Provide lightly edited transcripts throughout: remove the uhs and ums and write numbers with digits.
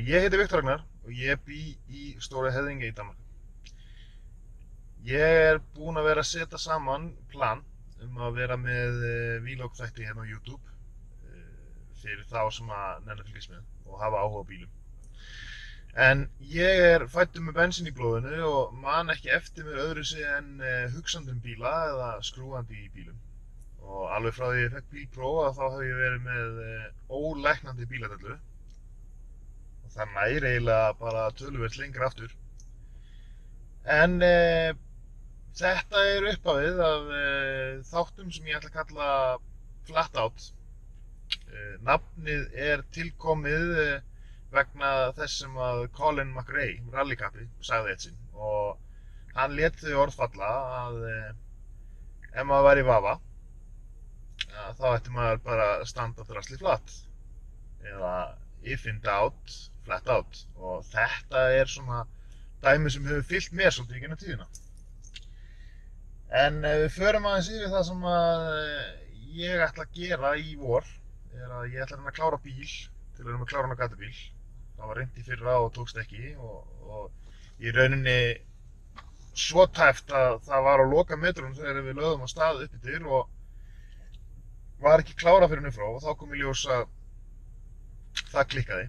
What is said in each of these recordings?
Ég heiti Viktor Ragnar og ég bý í Stóra Höfðingi í Danmörku. Ég er búinn að vera að setja saman plan að vera með vlog-þætti hérna á YouTube fyrir þá sem að nenna að fylgjast með og hafa áhuga á bílum. En ég er fæddur með bensín í blóðinu og man ekki eftir mér öðruvísi en hugsandi bíla eða skrúandi í bílum. Og alveg frá því ég fekk bílpróf þá hef ég verið með ólæknandi bíladellu. Og það nær eiginlega bara töluvert lengra aftur. En þetta er upphafið af þáttum sem ég ætla að kalla Flat Out. Nafnið er tilkomið vegna þess sem að Colin McRae, rallykappi, sagði eitt sinn. Og hann lét þau orð falla að ef maður væri í vafa, þá ætti maður bara að standa drasli flatt. Eða if in doubt, flat out. Og þetta er svona dæmi sem hefur fylgt mér svolítið í gegnum tíðina. En við förum aðeins yfir það sem að ég ætla að gera í vor, er að ég ætla að reyna að klára bíl til að reyna að klára hann á gatubíl. Það var reynt í fyrra og tókst ekki og í rauninni svo tæpt að það var á lokametrunum þegar við lögðum á stað upp yfir og var ekki klára fyrir henni frá og þá kom í ljós að það klikkaði.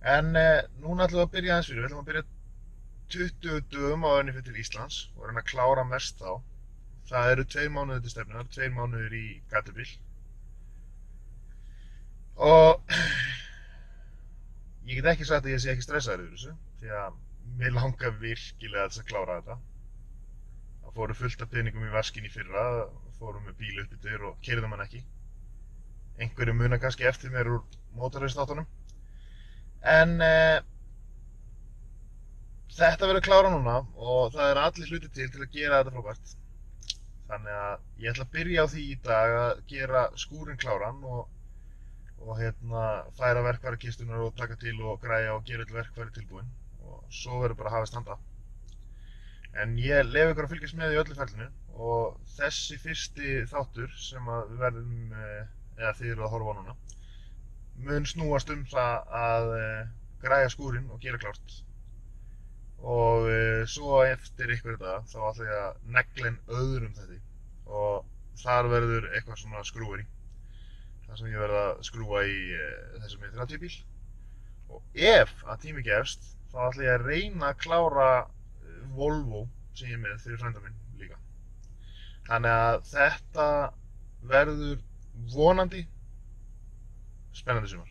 En núna ætlum við að byrja aðeins fyrir, við ætlum að byrja 20 dögum á önni fyrir til Íslands og reyna að klára mest þá. Það eru 2 mánuðir til stefnunar, 2 mánuðir í gatubíl. Og ég get ekki sagt að ég sé ekki stressaður yfir þessu, því að mér langar virkilega þess að klára þetta. Það fóru fullt af peningum í vaskinn í fyrra, fórum með bíl upp yfir og keyrðum hann ekki. Einhverju muna kannski eftir mér úr mótorrace-þáttunum. En þetta verður klára núna og það er allir hluti til að gera þetta frábært. Þannig að ég ætla að byrja á því í dag að gera skúrinn kláran og færa verkfærakistunar og taka til og græja og gera öll verkfæri tilbúin og svo verður bara að hafa standa. En ég leyfi ykkur að fylgjast með í öllu ferlinu og þessi fyrsti þáttur sem að við verðum, eða þið eru að horfa á núna, mun snúast það að græja skúrinn og gera klárt. Og svo eftir ykkur þetta þá ætla ég að negla inn öðrum þetta og þar verður eitthvað svona skrúfur í. Það sem ég verð að skrúa í þessum 30 bíl. Og ef að tími gefst, þá ætla ég að reyna að klára Volvo sem ég er með fyrir frænda minn líka. Þannig að þetta verður vonandi spennandi sumar.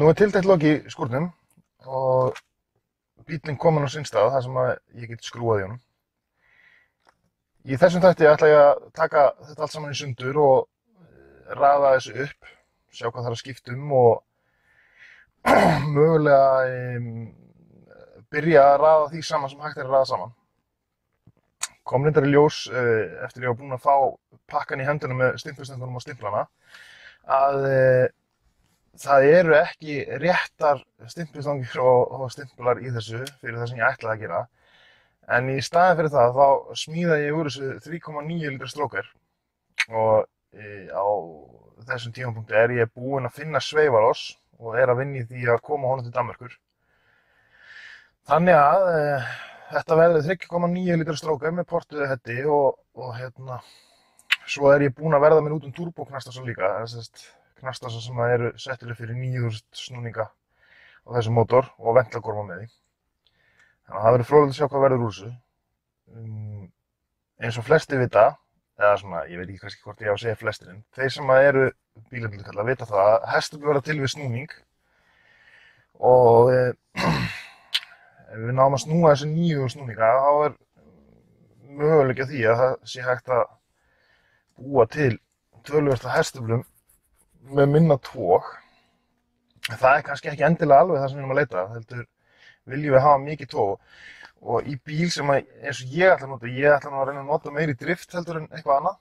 Nú er tildætt loki í skúrnum og bíllinn kominn á sinn stað þar sem ég get skrúað í honum. Í þessum þætti ætla ég að taka þetta allt saman í sundur og raða þessu upp sjá hvað þarf að skipta og mögulega byrja að raða því saman sem hægt að raða saman. Kom reyndar í ljós eftir ég var búinn að fá pakkan í hendina með stimpilstöngunum og stimplana að það eru ekki réttar stimpilstangir og stimplar í þessu fyrir það sem ég ætlaði að gera. En í staðinn fyrir það þá smíðaði ég úr þessu 3,9 litra stróker og á þessum tímapunkti ég búinn að finna sveifarás og að vinna í því að koma honum til Danmerkur. Þannig að þetta verður 3,9 litra stróker með portuðu hetti og svo ég búinn að verða mér út turboknastasa líka, knastasa sem eru settir fyrir 9000 snúninga á þessum mótor og ventlagorma með því. Þannig að það verður fróðlegt að sjá hvað verður úr þessu. Eins og flestir vita, eða svona, ég veit ekki kannski hvort ég á að segja flestir, en þeir sem eru bílaumhverfiskallar vita það að hestur verða til við snúning og ef við náum að snúa þessu 9000 snúninga þá möguleiki á því að það sé hægt að búa til töluvert af hestöflum með minna tog. Það kannski ekki endilega alveg það sem við erum að leita, heldur viljum við hafa mikið tog og í bíl sem eins og ég ætla að nota, ég ætla að reyna að nota meiri drift heldur en eitthvað annað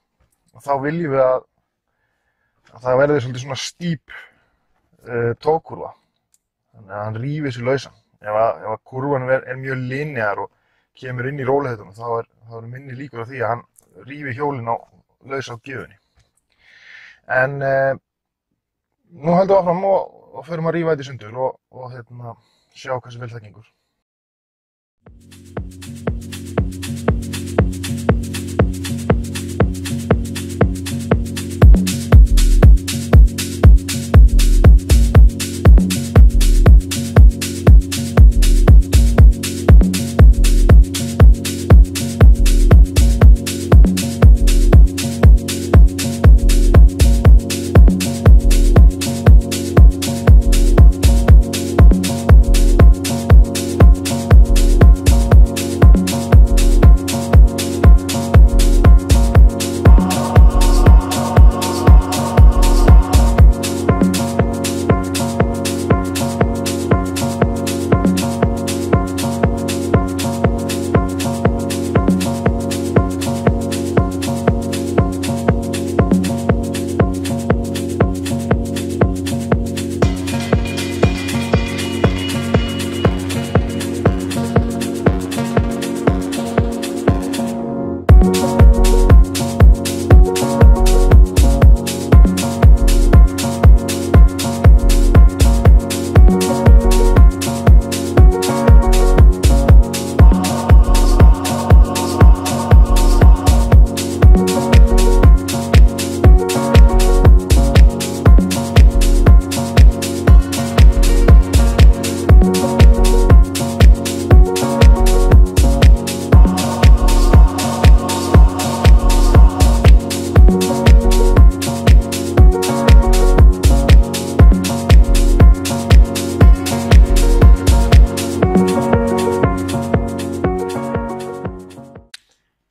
og þá viljum við að það verði svolítið svona stýp togkurva, þannig að hann rífi sig lausan. Ef að kurvan mjög linear og kemur inn í rólegheitunum þá minni líkur á því að hann rífi hjólinn laus á gjöfunni. En nú höldum við áfram og förum að rífa þetta í sundur og sjá hversu vel það gengur.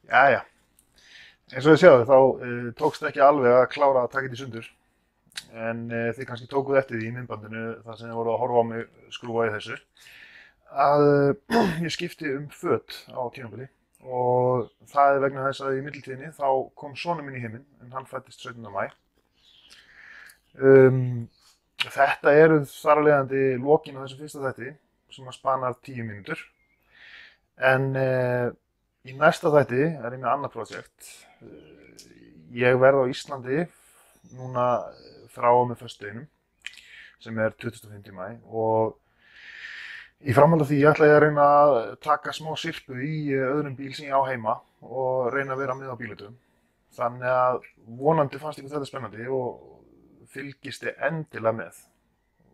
Jæja, eins og þið sjáðu þá tókst ekki alveg að klára að taka þetta í sundur en þið kannski tókuð eftir því í myndbandinu þar sem þið voruð að horfa á mig skrúfa í þessu að ég skipti föt á tímabili og það vegna þess að í millitíðinni þá kom sonur minn í heiminn en hann fæddist 17. maí. Þetta eru þar af leiðandi lokin á þessum fyrsta þætti sem spanar 10 mínútur en í næsta þætti ég með annað projekt. Ég verð á Íslandi núna frá og með föstudeginum sem 25. maí og í framhaldi af því ætla ég að reyna að taka smá sirpu í öðrum bíl sem ég á heima og reyna að vera með á bílutum. Þannig að vonandi fannst ykkur þetta spennandi og fylgist þið endilega með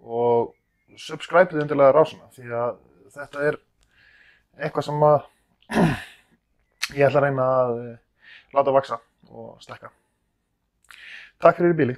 og subscribe-ið endilega rásuna því að þetta eitthvað sem ég ætla að reyna að láta vaxa og stækka. Takk fyrir í bíli.